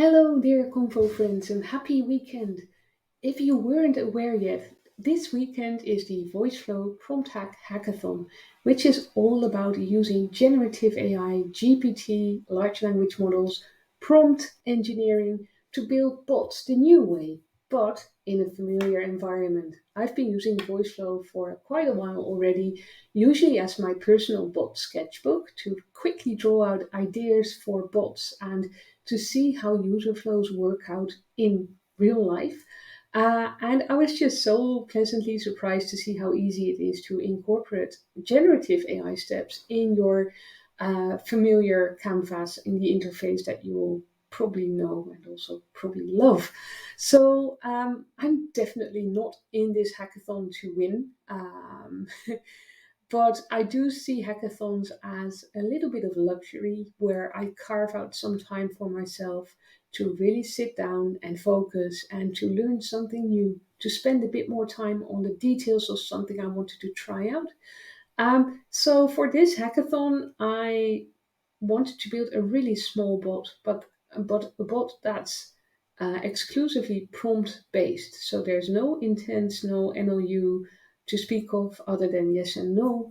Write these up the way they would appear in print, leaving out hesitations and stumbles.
Hello, dear Convo friends, and happy weekend. If you weren't aware yet, this weekend is the VoiceFlow Prompt Hackathon, which is all about using generative AI, GPT, large language models, prompt engineering to build bots the new way, but in a familiar environment. I've been using VoiceFlow for quite a while already, usually as my personal bot sketchbook to quickly draw out ideas for bots and to see how user flows work out in real life. And I was just so pleasantly surprised to see how easy it is to incorporate generative AI steps in your familiar canvas in the interface that you will probably know and also probably love. So I'm definitely not in this hackathon to win. But I do see hackathons as a little bit of luxury where I carve out some time for myself to really sit down and focus and to learn something new, to spend a bit more time on the details of something I wanted to try out. So for this hackathon, I wanted to build a really small bot, but a bot that's exclusively prompt based. So there's no intents, no NLU to speak of other than yes and no,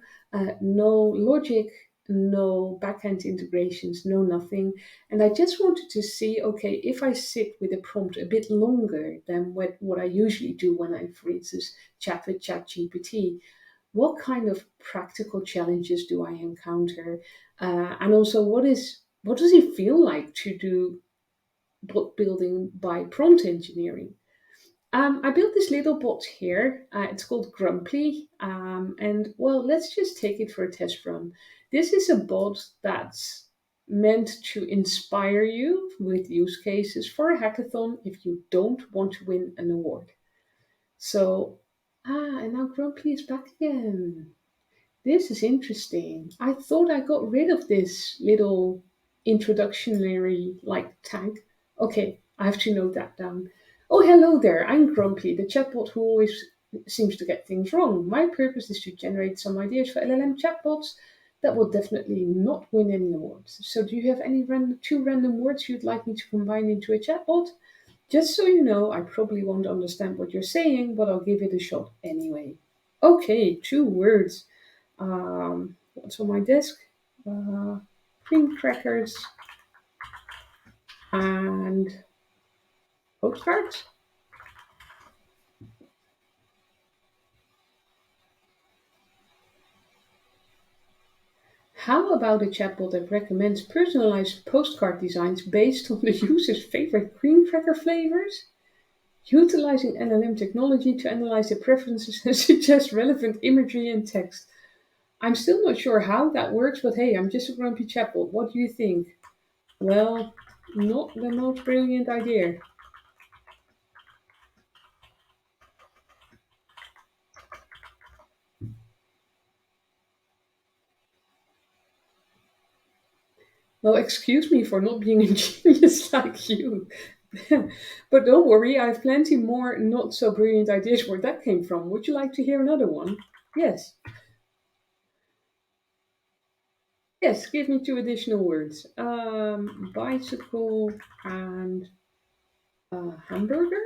no logic, no backend integrations, no nothing. And I just wanted to see, okay, if I sit with a prompt a bit longer than what I usually do when I, for instance, chat with ChatGPT, what kind of practical challenges do I encounter, and also what does it feel like to do bot building by prompt engineering? I built this little bot here. It's called Grumply, and well, let's just take it for a test run. This is a bot that's meant to inspire you with use cases for a hackathon if you don't want to win an award. So, and now Grumpy is back again. This is interesting. I thought I got rid of this little introductionary like tag. Okay, I have to note that down. Oh, hello there. I'm Grumpy, the chatbot who always seems to get things wrong. My purpose is to generate some ideas for LLM chatbots that will definitely not win any awards. So, do you have any two random words you'd like me to combine into a chatbot? Just so you know, I probably won't understand what you're saying, but I'll give it a shot anyway. Okay, two words. What's on my desk? Uh, Cream crackers and postcards. How about a chatbot that recommends personalized postcard designs based on the user's favorite cream cracker flavors? Utilizing LLM technology to analyze their preferences and suggest relevant imagery and text. I'm still not sure how that works, but hey, I'm just a grumpy chatbot. What do you think? Well, not the most brilliant idea. Well, excuse me for not being a genius like you. But don't worry, I have plenty more not so brilliant ideas where that came from. Would you like to hear another one? Yes. Yes, give me two additional words. Bicycle and hamburger?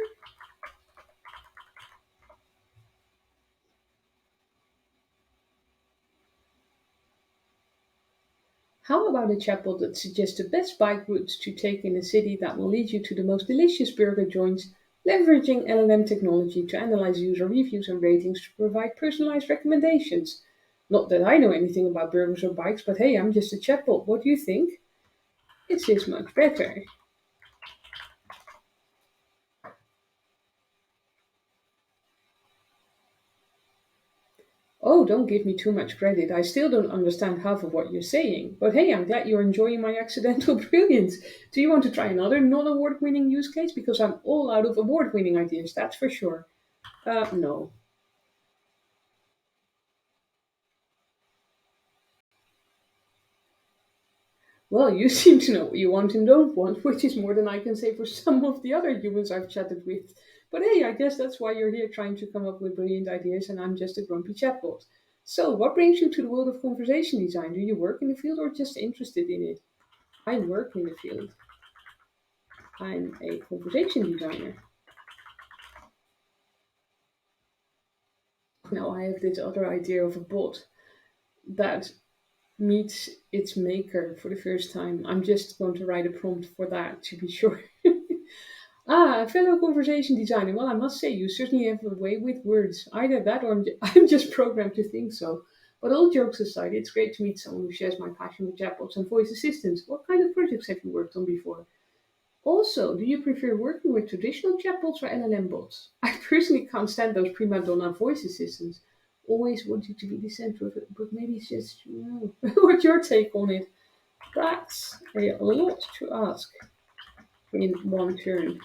How about a chatbot that suggests the best bike routes to take in a city that will lead you to the most delicious burger joints, leveraging LLM technology to analyze user reviews and ratings to provide personalized recommendations? Not that I know anything about burgers or bikes, but hey, I'm just a chatbot. What do you think? It's this much better. Oh, don't give me too much credit. I still don't understand half of what you're saying. But hey, I'm glad you're enjoying my accidental brilliance. Do you want to try another non award winning use case? Because I'm all out of award winning ideas, that's for sure. No. Well, you seem to know what you want and don't want, which is more than I can say for some of the other humans I've chatted with. But hey, I guess that's why you're here trying to come up with brilliant ideas and I'm just a grumpy chatbot. So, what brings you to the world of conversation design? Do you work in the field or just interested in it? I work in the field. I'm a conversation designer. Now I have this other idea of a bot that meets its maker for the first time. I'm just going to write a prompt for that to be sure. Ah, fellow conversation designer. Well, I must say, you certainly have a way with words. Either that or I'm just programmed to think so. But all jokes aside, it's great to meet someone who shares my passion with chatbots and voice assistants. What kind of projects have you worked on before? Also, do you prefer working with traditional chatbots or LLM bots? I personally can't stand those prima donna voice assistants. Always wanted to be the center of it, but maybe it's just, what's your take on it? That's a lot to ask in one turn.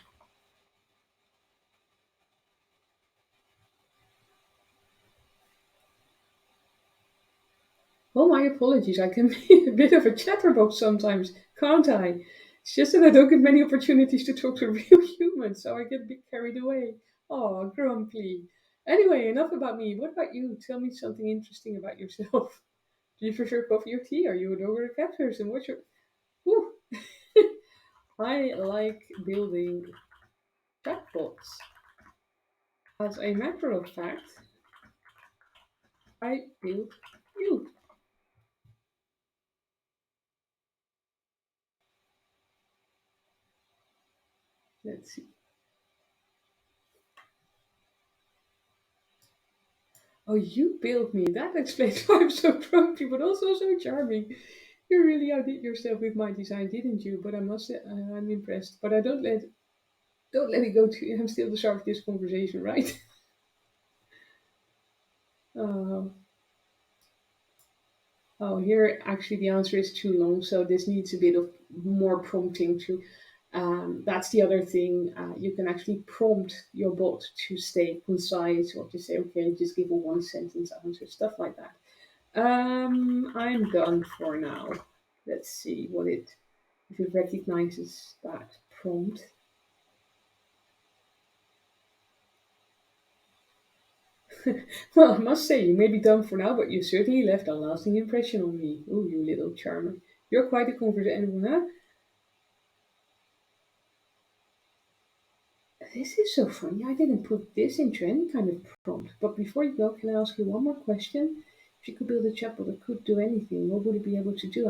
Well, my apologies. I can be a bit of a chatterbox sometimes, can't I? It's just that I don't get many opportunities to talk to real humans, so I get a bit carried away. Oh, grumpy. Anyway, enough about me. What about you? Tell me something interesting about yourself. Do you prefer coffee or tea? Are you a dog or a cat person? What's your... Whew. I like building chatbots. As a matter of fact, I built you. Let's see. Oh, you built me. That explains why I'm so grumpy, but also so charming. You really outdid yourself with my design, didn't you? But I must say, I'm impressed. But I don't let it go to. I'm still the shark of this conversation, right? Uh, oh, here actually the answer is too long, so this needs a bit of more prompting to. That's the other thing. You can actually prompt your bot to stay concise or to say, okay, just give a one sentence answer, stuff like that. I'm done for now. Let's see what it if it recognizes that prompt. Well, I must say you may be done for now, but you certainly left a lasting impression on me. Oh, you little charmer! You're quite a conversation, huh? This is so funny. I didn't put this into any kind of prompt. But before you go, can I ask you one more question? If you could build a chatbot that could do anything, what would it be able to do?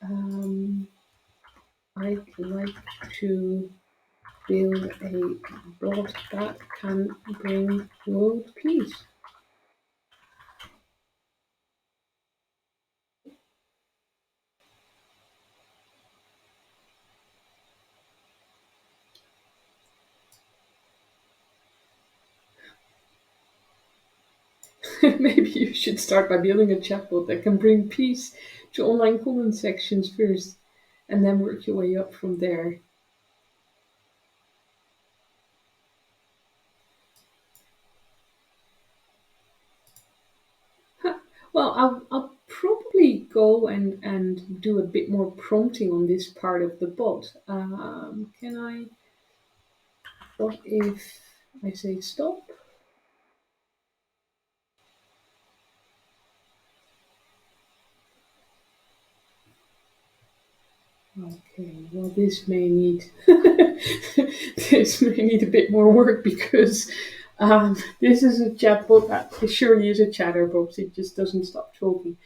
Um, I'd like to build a bot that can bring world peace. Maybe you should start by building a chatbot that can bring peace to online comment sections first, and then work your way up from there. Well, I'll probably go and do a bit more prompting on this part of the bot. Can I? What if I say stop? Okay, well, this may need this may need a bit more work because this is a chatbot that surely is a chatterbox. It just doesn't stop talking.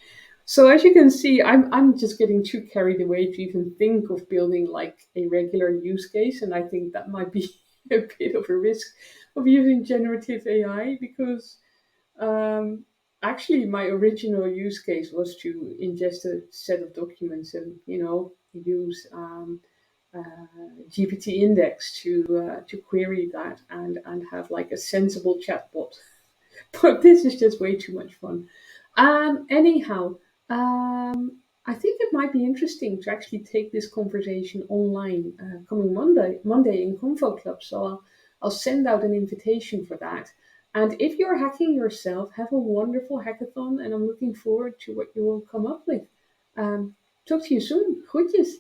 So as you can see, I'm just getting too carried away to even think of building like a regular use case, and I think that might be a bit of a risk of using generative AI because um, actually, my original use case was to ingest a set of documents and use GPT index to query that and have like a sensible chatbot. But this is just way too much fun. Anyhow, I think it might be interesting to actually take this conversation online coming Monday in Convo Club. So I'll send out an invitation for that. And if you're hacking yourself, have a wonderful hackathon, and I'm looking forward to what you will come up with. Um, Talk to you soon. Groetjes.